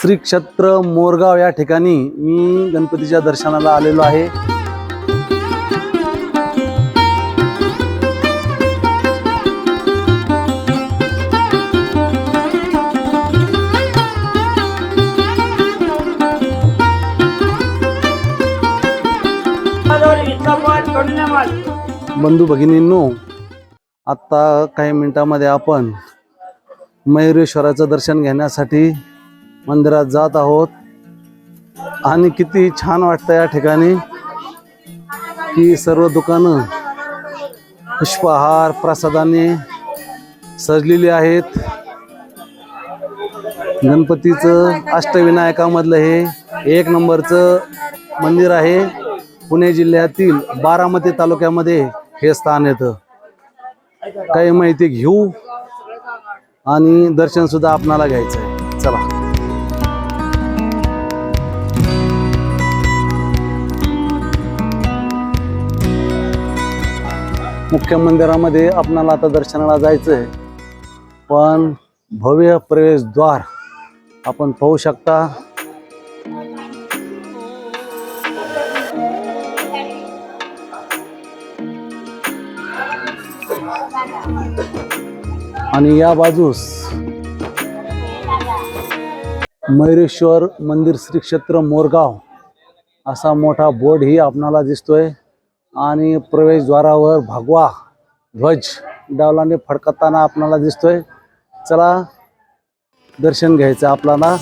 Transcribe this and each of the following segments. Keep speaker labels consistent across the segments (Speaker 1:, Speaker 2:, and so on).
Speaker 1: श्री क्षेत्र मोरगाव या ठिकाणी मी गणपतीच्या दर्शनाला आलेलो आहे। बंधू भगिनींनो, आता काही मिनिटांमध्ये आपण मयुरेश्वराचं दर्शन घेण्यासाठी मंदिरात जात आहोत आणि किती छान वाटतं या ठिकाणी की सर्व दुकानं पुष्पहार प्रसादाने सजलेली आहेत। गणपतीचं अष्टविनायकामधलं हे एक नंबरचं मंदिर आहे। पुणे जिल्ह्यातील बारामती तालुक्यामध्ये हे स्थान येतं। काही माहिती घेऊ आणि दर्शन सुद्धा आपणाला घ्यायचं आहे। चला, मुख्य मंदिरामध्ये आपणाला आता दर्शनाला जायचंय, पण भव्य प्रवेशद्वार आपण पाहू शकता। आणि या बाजूस मयुरेश्वर मंदिर श्री क्षेत्र मोरगाव असा मोठा बोर्ड ही आपणाला दिसतोय आणि प्रवेशद्वारावर भगवा ध्वज डावलाने फडकताना आपणाला दिसतोय। चला, दर्शन घ्यायचं आपल्याला।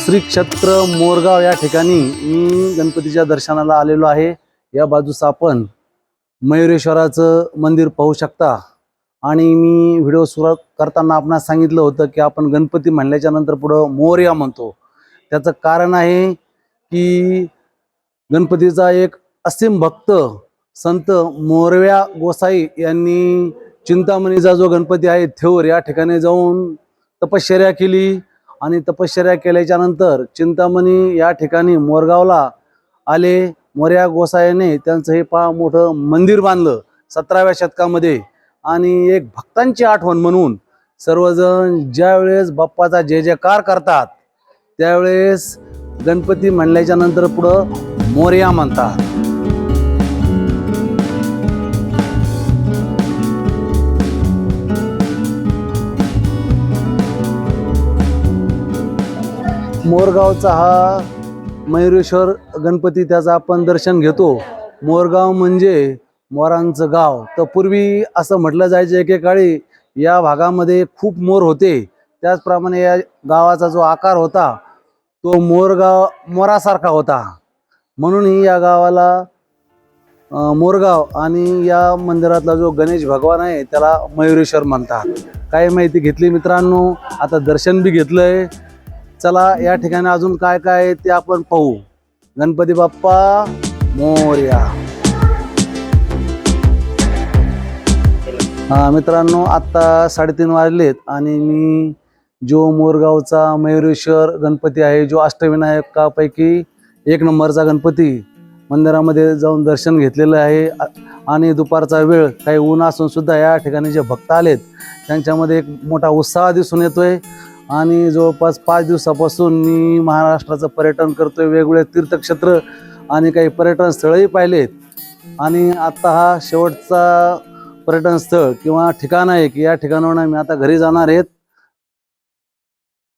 Speaker 1: श्री क्षेत्र मोरगाव या ठिकाणी मी गणपतीच्या दर्शनाला आलेलो आहे। या बाजूस आपण मयुरेश्वराचं मंदिर पाहू शकता। आणि मी व्हिडिओ सुरू करताना आपणास सांगितलं होतं की आपण गणपती म्हणल्याच्या नंतर पुढं मोरया म्हणतो। त्याचं कारण आहे की गणपतीचा एक असीम भक्त संत मोरया गोसाई यांनी चिंतामणीचा जो गणपती आहे थेऊर या ठिकाणी जाऊन तपश्चर्या केली आणि तपश्चर्या केल्याच्या नंतर चिंतामणी या ठिकाणी मोरगावला आले। मोरया गोसाईने त्यांचं हे मोठं मंदिर बांधलं 17व्या शतकामध्ये। आणि एक भक्तांची आठवण म्हणून सर्वजण ज्या वेळेस बाप्पाचा जय जयकार करतात त्यावेळेस गणपती म्हणल्याच्या नंतर पुढं मोरया म्हणतात। मोरगावचा हा मयुरेश्वर गणपती, त्याचं आपण दर्शन घेतो। मोरगाव म्हणजे मोरांचं गाव। तर पूर्वी असं म्हटलं जायचं एकेकाळी या भागामध्ये खूप मोर होते, त्याचप्रमाणे या गावाचा जो आकार होता तो मोरासारखा होता, म्हणूनही या गावाला मोरगाव आणि या मंदिरातला जो गणेश भगवान आहे त्याला मयुरेश्वर म्हणतात। काही माहिती घेतली मित्रांनो, आता दर्शन बी घेतलंय। चला, या ठिकाणी अजून काय काय आहे ते आपण पाहू। गणपती बाप्पा मोरया। मित्रांनो, आता 3:30 वाजलेत आणि मी जो मोरगावचा मयुरेश्वर गणपती आहे, जो अष्टविनायकापैकी एक नंबरचा गणपती, मंदिरामध्ये जाऊन दर्शन घेतलेलं आहे। आणि दुपारचा वेळ, काही ऊन असून सुद्धा या ठिकाणी जे भक्त आलेत त्यांच्यामध्ये एक मोठा उत्साह दिसून येतोय। आणि जवळपास 5 दिवसापासून मी महाराष्ट्राचं पर्यटन करतोय, वेगवेगळे तीर्थक्षेत्र आणि काही पर्यटन स्थळही पाहिलेत। आणि आता हा शेवटचा पर्यटन स्थळ किंवा ठिकाण आहे की या ठिकाणावरून मी आता घरी जाणार आहेत।